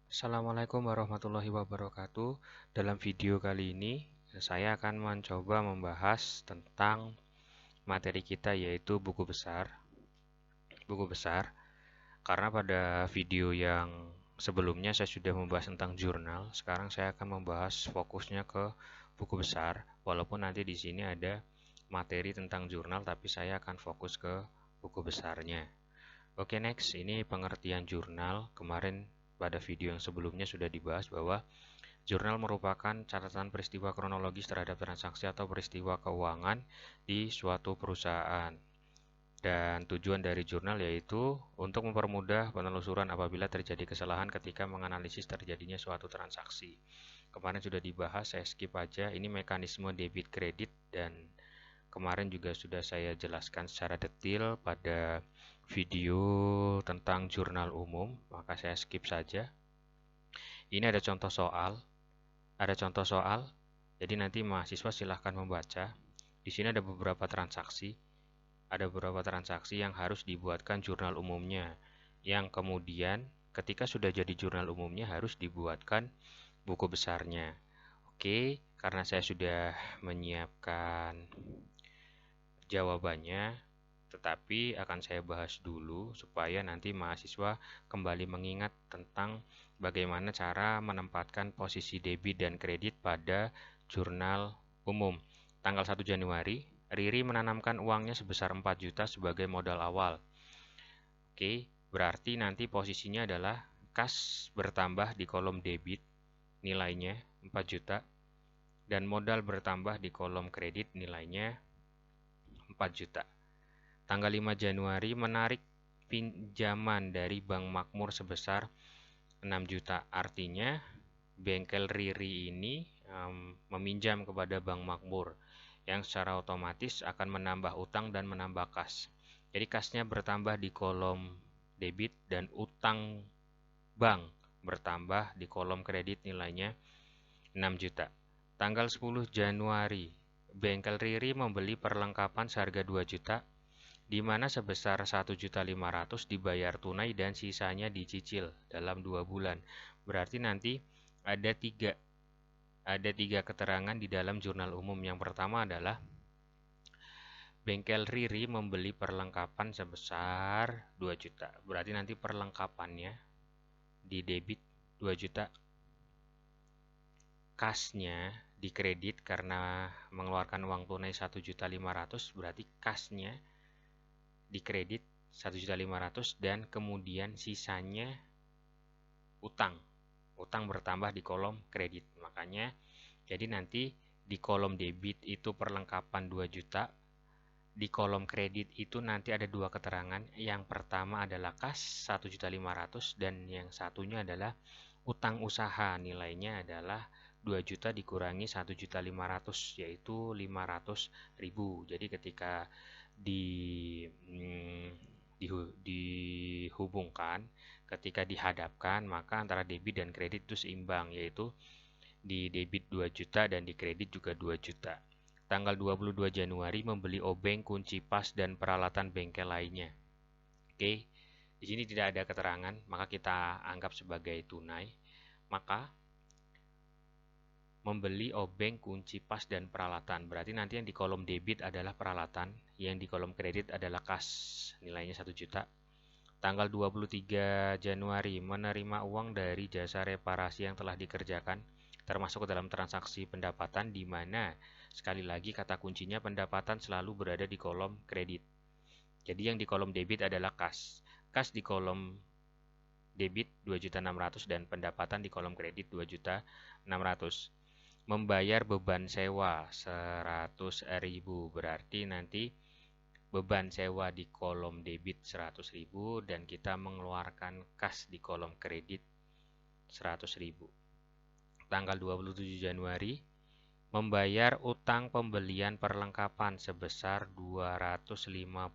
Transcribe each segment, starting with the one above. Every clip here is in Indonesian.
Assalamualaikum warahmatullahi wabarakatuh. Dalam video kali ini, saya akan mencoba membahas tentang materi kita yaitu buku besar. Buku besar, karena pada video yang sebelumnya saya sudah membahas tentang jurnal, sekarang saya akan membahas fokusnya ke buku besar. Walaupun nanti di sini ada materi tentang jurnal, tapi saya akan fokus ke buku besarnya. Oke, next. Ini pengertian jurnal. Kemarin pada video yang sebelumnya sudah dibahas bahwa jurnal merupakan catatan peristiwa kronologis terhadap transaksi atau peristiwa keuangan di suatu perusahaan. Dan tujuan dari jurnal yaitu untuk mempermudah penelusuran apabila terjadi kesalahan ketika menganalisis terjadinya suatu transaksi. Kemarin sudah dibahas, saya skip aja. Ini mekanisme debit kredit dan kemarin juga sudah saya jelaskan secara detail pada video tentang jurnal umum, maka saya skip saja. Ini ada contoh soal. Jadi nanti mahasiswa silahkan membaca. Di sini ada beberapa transaksi. Ada beberapa transaksi yang harus dibuatkan jurnal umumnya. Yang kemudian ketika sudah jadi jurnal umumnya harus dibuatkan buku besarnya. Oke, karena saya sudah menyiapkan jawabannya, tetapi akan saya bahas dulu supaya nanti mahasiswa kembali mengingat tentang bagaimana cara menempatkan posisi debit dan kredit pada jurnal umum. Tanggal 1 Januari, Riri menanamkan uangnya sebesar 4 juta sebagai modal awal. Oke, berarti nanti posisinya adalah kas bertambah di kolom debit, nilainya 4 juta, dan modal bertambah di kolom kredit, nilainya 4 juta. Tanggal 5 Januari menarik pinjaman dari Bank Makmur sebesar 6 juta. Artinya bengkel Riri ini meminjam kepada Bank Makmur yang secara otomatis akan menambah utang dan menambah kas. Jadi kasnya bertambah di kolom debit dan utang bank bertambah di kolom kredit, nilainya 6 juta. Tanggal 10 Januari, bengkel Riri membeli perlengkapan seharga 2 juta, di mana sebesar 1.500.000 dibayar tunai dan sisanya dicicil dalam 2 bulan. Berarti nanti ada tiga keterangan di dalam jurnal umum. Yang pertama adalah bengkel Riri membeli perlengkapan sebesar 2 juta. Berarti nanti perlengkapannya di debit 2 juta. Kasnya di kredit karena mengeluarkan uang tunai 1.500.000, berarti kasnya di kredit 1.500.000 dan kemudian sisanya utang. Utang bertambah di kolom kredit. Makanya jadi nanti di kolom debit itu perlengkapan 2 juta. Di kolom kredit itu nanti ada dua keterangan. Yang pertama adalah kas 1.500.000 dan yang satunya adalah utang usaha, nilainya adalah 2 juta dikurangi 1.500.000 yaitu 500.000. Jadi ketika dihubungkan, ketika dihadapkan, maka antara debit dan kredit itu seimbang, yaitu di debit 2 juta dan di kredit juga 2 juta. Tanggal 22 Januari membeli obeng, kunci pas, dan peralatan bengkel lainnya. Oke, di sini tidak ada keterangan, maka kita anggap sebagai tunai. Maka membeli obeng, kunci pas, dan peralatan. Berarti nanti yang di kolom debit adalah peralatan, yang di kolom kredit adalah kas, nilainya 1 juta. Tanggal 23 Januari menerima uang dari jasa reparasi yang telah dikerjakan, termasuk dalam transaksi pendapatan, di mana sekali lagi kata kuncinya pendapatan selalu berada di kolom kredit. Jadi yang di kolom debit adalah kas. Kas di kolom debit 2.600.000 dan pendapatan di kolom kredit 2.600.000. Membayar beban sewa 100.000, berarti nanti beban sewa di kolom debit 100.000 dan kita mengeluarkan kas di kolom kredit 100.000. Tanggal 27 Januari membayar utang pembelian perlengkapan sebesar 250.000.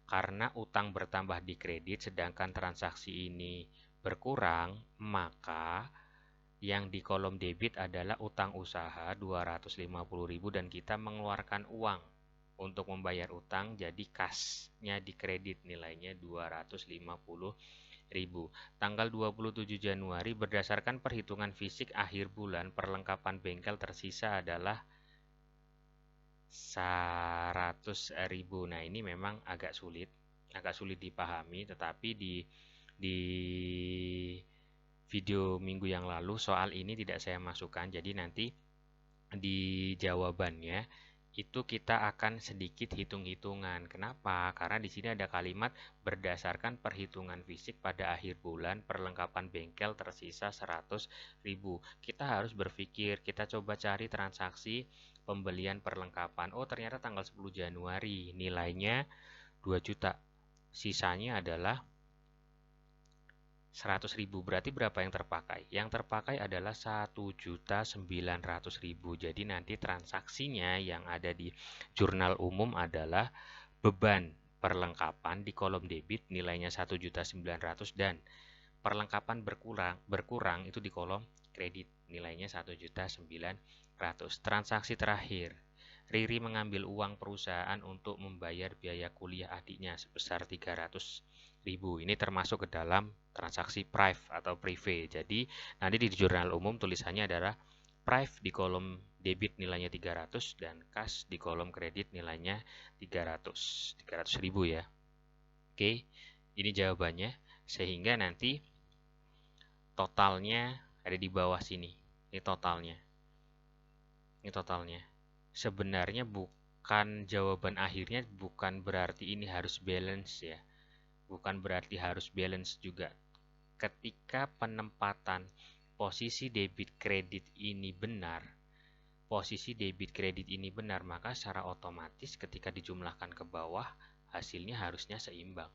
Karena utang bertambah di kredit sedangkan transaksi ini berkurang, maka yang di kolom debit adalah utang usaha 250.000 dan kita mengeluarkan uang untuk membayar utang, jadi kasnya di kredit nilainya 250.000. Tanggal 27 Januari berdasarkan perhitungan fisik akhir bulan, perlengkapan bengkel tersisa adalah 100.000. Nah, ini memang agak sulit dipahami, tetapi di video minggu yang lalu soal ini tidak saya masukkan. Jadi nanti di jawabannya itu kita akan sedikit hitung-hitungan. Kenapa? Karena di sini ada kalimat berdasarkan perhitungan fisik pada akhir bulan perlengkapan bengkel tersisa 100.000. Kita harus berpikir, kita coba cari transaksi pembelian perlengkapan. Oh, ternyata tanggal 10 Januari nilainya 2 juta. Sisanya adalah 100.000, berarti berapa yang terpakai? Yang terpakai adalah 1.900.000. Jadi nanti transaksinya yang ada di jurnal umum adalah beban perlengkapan di kolom debit nilainya 1.900.000 dan perlengkapan berkurang itu di kolom kredit nilainya 1.900.000. Transaksi terakhir, Riri mengambil uang perusahaan untuk membayar biaya kuliah adiknya sebesar 300.000. Ini termasuk ke dalam transaksi prive atau prive. Jadi nanti di jurnal umum tulisannya adalah prive di kolom debit nilainya 300 dan cash di kolom kredit nilainya 300.000 ya. Oke, ini jawabannya. Sehingga nanti totalnya ada di bawah sini. Ini totalnya. Sebenarnya bukan jawaban akhirnya, bukan berarti ini harus balance ya. Bukan berarti harus balance juga. Ketika penempatan posisi debit kredit ini benar, maka secara otomatis ketika dijumlahkan ke bawah, hasilnya harusnya seimbang.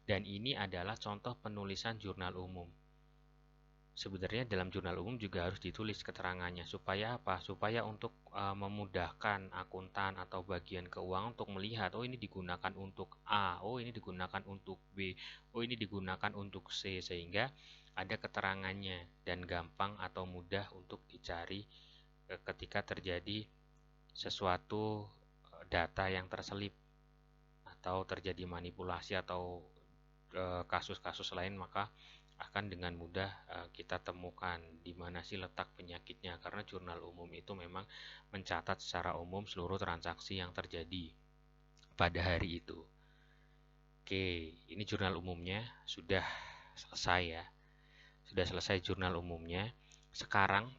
Dan ini adalah contoh penulisan jurnal umum. Sebenarnya dalam jurnal umum juga harus ditulis keterangannya. Supaya apa? Supaya untuk memudahkan akuntan atau bagian keuangan untuk melihat, oh ini digunakan untuk A, oh ini digunakan untuk B, oh ini digunakan untuk C, sehingga ada keterangannya dan gampang atau mudah untuk dicari ketika terjadi sesuatu data yang terselip atau terjadi manipulasi atau kasus-kasus lain, maka akan dengan mudah kita temukan di mana sih letak penyakitnya, karena jurnal umum itu memang mencatat secara umum seluruh transaksi yang terjadi pada hari itu. Oke, ini jurnal umumnya sudah selesai ya. Sudah selesai jurnal umumnya. Sekarang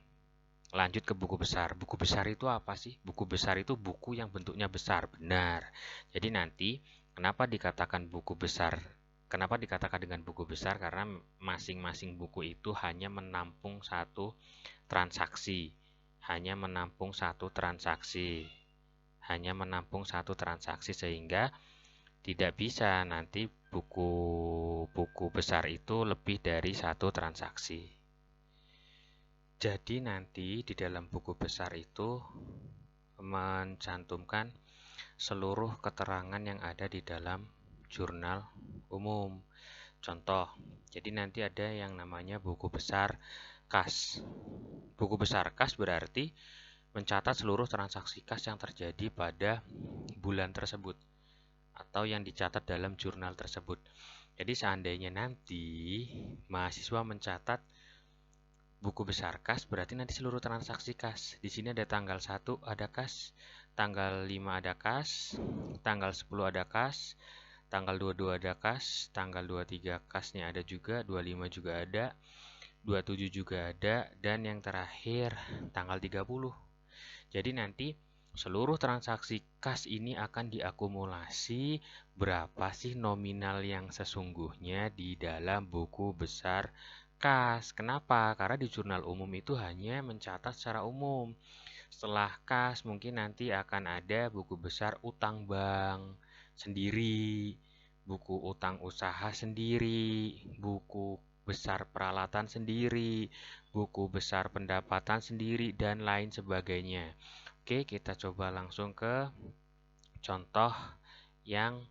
lanjut ke buku besar. Buku besar itu apa sih? Buku besar itu buku yang bentuknya besar, benar. Jadi nanti kenapa dikatakan buku besar? Kenapa dikatakan dengan buku besar? Karena masing-masing buku itu hanya menampung satu transaksi. Hanya menampung satu transaksi. Sehingga tidak bisa nanti buku besar itu lebih dari satu transaksi. Jadi nanti di dalam buku besar itu mencantumkan seluruh keterangan yang ada di dalam jurnal umum. Contoh, jadi nanti ada yang namanya buku besar kas. Buku besar kas berarti mencatat seluruh transaksi kas yang terjadi pada bulan tersebut atau yang dicatat dalam jurnal tersebut. Jadi seandainya nanti mahasiswa mencatat buku besar kas, berarti nanti seluruh transaksi kas. Di sini ada tanggal 1 ada kas, tanggal 5 ada kas, tanggal 10 ada kas, tanggal 22 ada kas, tanggal 23 kasnya ada juga, 25 juga ada, 27 juga ada, dan yang terakhir tanggal 30. Jadi nanti seluruh transaksi kas ini akan diakumulasi berapa sih nominal yang sesungguhnya di dalam buku besar kas. Kenapa? Karena di jurnal umum itu hanya mencatat secara umum. Setelah kas mungkin nanti akan ada buku besar utang bank sendiri, buku utang usaha sendiri, buku besar peralatan sendiri, buku besar pendapatan sendiri, dan lain sebagainya. Oke, kita coba langsung ke contoh yang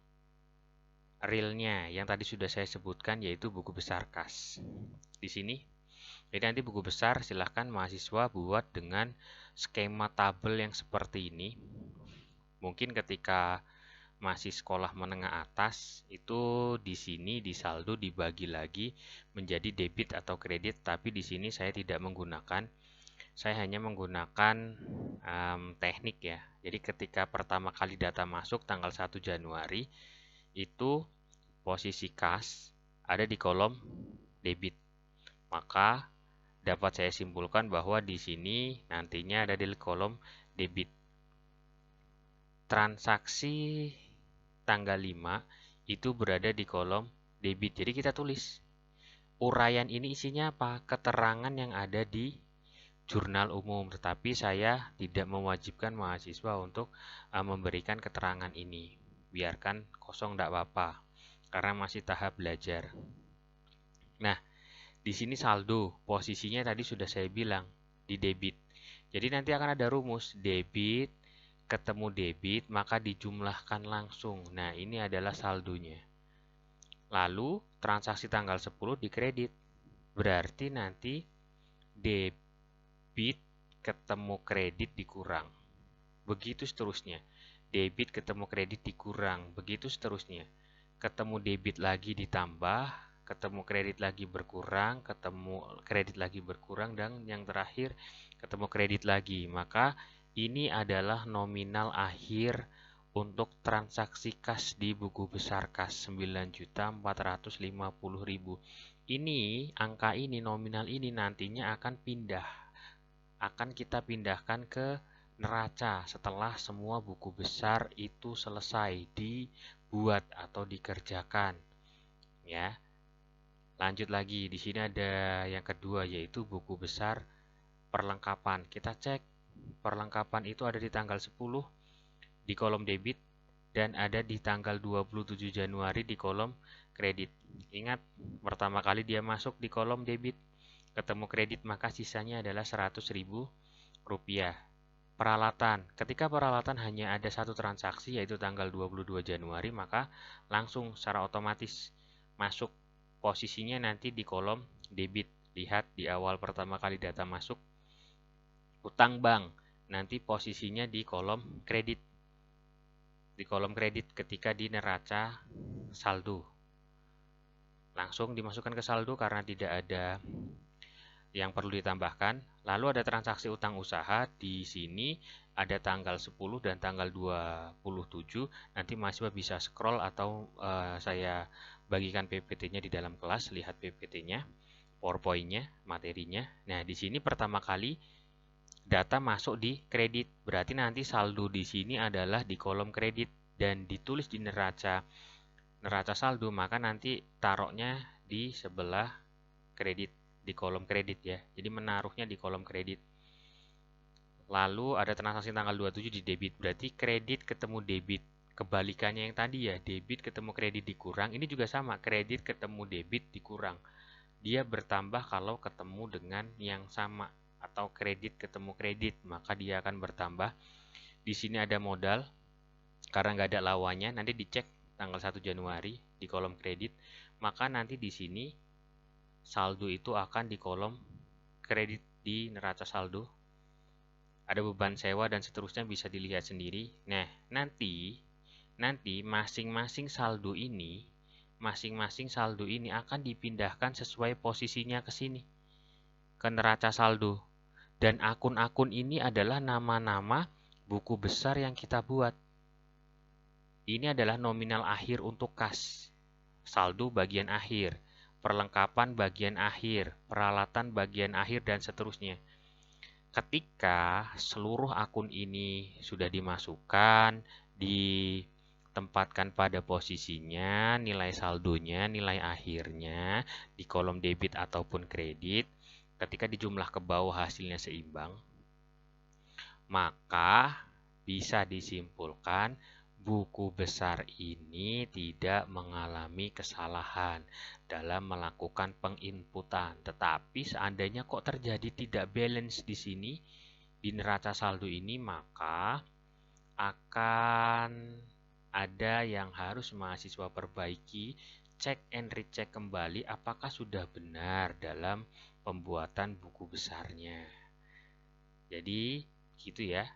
realnya, yang tadi sudah saya sebutkan, yaitu buku besar kas. Di sini, jadi nanti buku besar silahkan mahasiswa buat dengan skema tabel yang seperti ini. Mungkin ketika masih sekolah menengah atas, itu di sini di saldo dibagi lagi menjadi debit atau kredit, tapi di sini saya tidak menggunakan. Saya hanya menggunakan teknik ya. Jadi ketika pertama kali data masuk tanggal 1 Januari, itu posisi kas ada di kolom debit. Maka dapat saya simpulkan bahwa di sini nantinya ada di kolom debit. Transaksi tanggal 5 itu berada di kolom debit. Jadi kita tulis uraian ini isinya apa? Keterangan yang ada di jurnal umum, tetapi saya tidak mewajibkan mahasiswa untuk memberikan keterangan ini. Biarkan kosong tidak apa-apa, karena masih tahap belajar. Nah, di sini saldo, posisinya tadi sudah saya bilang, di debit. Jadi nanti akan ada rumus, debit ketemu debit, maka dijumlahkan langsung. Nah, ini adalah saldonya. Lalu, transaksi tanggal 10 dikredit. Berarti nanti debit ketemu kredit dikurang. Begitu seterusnya. Debit ketemu kredit dikurang. Begitu seterusnya. Ketemu debit lagi ditambah, ketemu kredit lagi berkurang, ketemu kredit lagi berkurang, dan yang terakhir ketemu kredit lagi. Maka ini adalah nominal akhir untuk transaksi kas di buku besar kas 9.450.000. Ini angka ini nominal ini nantinya akan kita pindahkan ke neraca setelah semua buku besar itu selesai dibuat atau dikerjakan. Ya. Lanjut lagi, di sini ada yang kedua yaitu buku besar perlengkapan. Kita cek perlengkapan itu ada di tanggal 10 di kolom debit dan ada di tanggal 27 Januari di kolom kredit. Ingat, pertama kali dia masuk di kolom debit, ketemu kredit, maka sisanya adalah 100.000 rupiah. Peralatan, ketika peralatan hanya ada satu transaksi yaitu tanggal 22 Januari, maka langsung secara otomatis masuk posisinya nanti di kolom debit. Lihat di awal pertama kali data masuk, utang bank, nanti posisinya di kolom kredit. Di kolom kredit ketika di neraca saldo. Langsung dimasukkan ke saldo karena tidak ada yang perlu ditambahkan. Lalu ada transaksi utang usaha, di sini ada tanggal 10 dan tanggal 27. Nanti mahasiswa bisa scroll atau saya bagikan PPT-nya di dalam kelas, lihat PPT-nya, PowerPoint-nya, materinya. Nah, di sini pertama kali data masuk di kredit, berarti nanti saldo di sini adalah di kolom kredit dan ditulis di neraca saldo, maka nanti taruhnya di sebelah kredit, di kolom kredit ya. Jadi menaruhnya di kolom kredit. Lalu ada transaksi tanggal 27 di debit, berarti kredit ketemu debit. Kebalikannya yang tadi ya, debit ketemu kredit dikurang, ini juga sama, kredit ketemu debit dikurang. Dia bertambah kalau ketemu dengan yang sama, atau kredit ketemu kredit, maka dia akan bertambah. Di sini ada modal, karena nggak ada lawannya, nanti dicek tanggal 1 Januari di kolom kredit, maka nanti di sini saldo itu akan di kolom kredit di neraca saldo. Ada beban sewa dan seterusnya bisa dilihat sendiri. Nah, nanti masing-masing saldo ini akan dipindahkan sesuai posisinya ke sini, ke neraca saldo. Dan akun-akun ini adalah nama-nama buku besar yang kita buat. Ini adalah nominal akhir untuk kas. Saldo bagian akhir, perlengkapan bagian akhir, peralatan bagian akhir, dan seterusnya. Ketika seluruh akun ini sudah dimasukkan, ditempatkan pada posisinya, nilai saldonya, nilai akhirnya, di kolom debit ataupun kredit, ketika dijumlah ke bawah hasilnya seimbang, maka bisa disimpulkan buku besar ini tidak mengalami kesalahan dalam melakukan penginputan. Tetapi seandainya kok terjadi tidak balance di sini, di neraca saldo ini, maka akan ada yang harus mahasiswa perbaiki, cek and recheck kembali apakah sudah benar dalam pembuatan buku besarnya. Jadi gitu ya.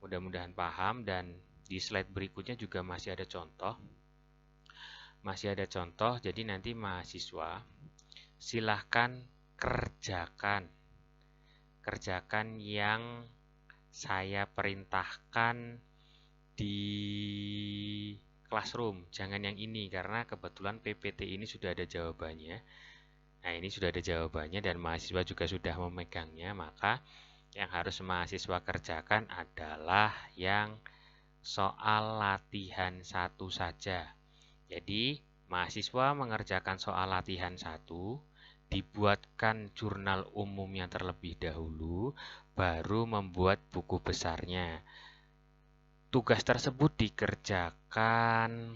Mudah-mudahan paham dan Di slide berikutnya juga masih ada contoh. Jadi nanti mahasiswa silahkan kerjakan yang saya perintahkan di classroom. Jangan yang ini karena kebetulan PPT ini sudah ada jawabannya. Nah, ini sudah ada jawabannya dan mahasiswa juga sudah memegangnya, maka yang harus mahasiswa kerjakan adalah yang soal latihan 1 saja. Jadi, mahasiswa mengerjakan soal latihan 1, dibuatkan jurnal umumnya terlebih dahulu, baru membuat buku besarnya. Tugas tersebut dikerjakan,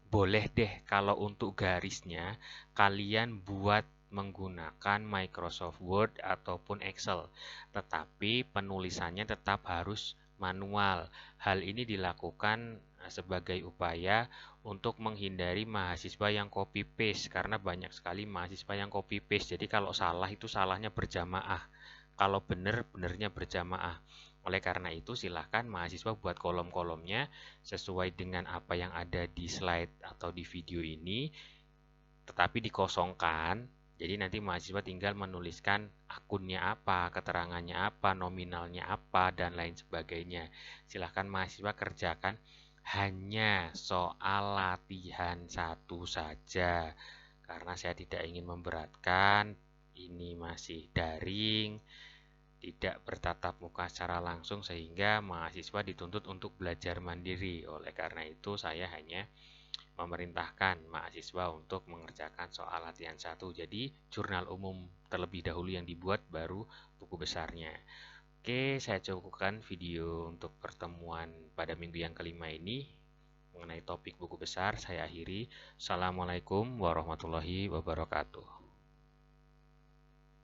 boleh deh kalau untuk garisnya kalian buat menggunakan Microsoft Word ataupun Excel, tetapi penulisannya tetap harus manual. Hal ini dilakukan sebagai upaya untuk menghindari mahasiswa yang copy paste karena banyak sekali mahasiswa yang copy paste. Jadi kalau salah itu salahnya berjamaah, kalau benar benernya berjamaah. Oleh karena itu silahkan mahasiswa buat kolom-kolomnya sesuai dengan apa yang ada di slide atau di video ini, tetapi dikosongkan. Jadi nanti mahasiswa tinggal menuliskan akunnya apa, keterangannya apa, nominalnya apa, dan lain sebagainya. Silahkan mahasiswa kerjakan hanya soal latihan 1 saja. Karena saya tidak ingin memberatkan, ini masih daring, tidak bertatap muka secara langsung sehingga mahasiswa dituntut untuk belajar mandiri. Oleh karena itu saya hanya memerintahkan mahasiswa untuk mengerjakan soal latihan 1. Jadi jurnal umum terlebih dahulu yang dibuat, baru buku besarnya. Oke, saya cukupkan video untuk pertemuan pada minggu yang kelima ini mengenai topik buku besar. Saya akhiri. Assalamualaikum warahmatullahi wabarakatuh.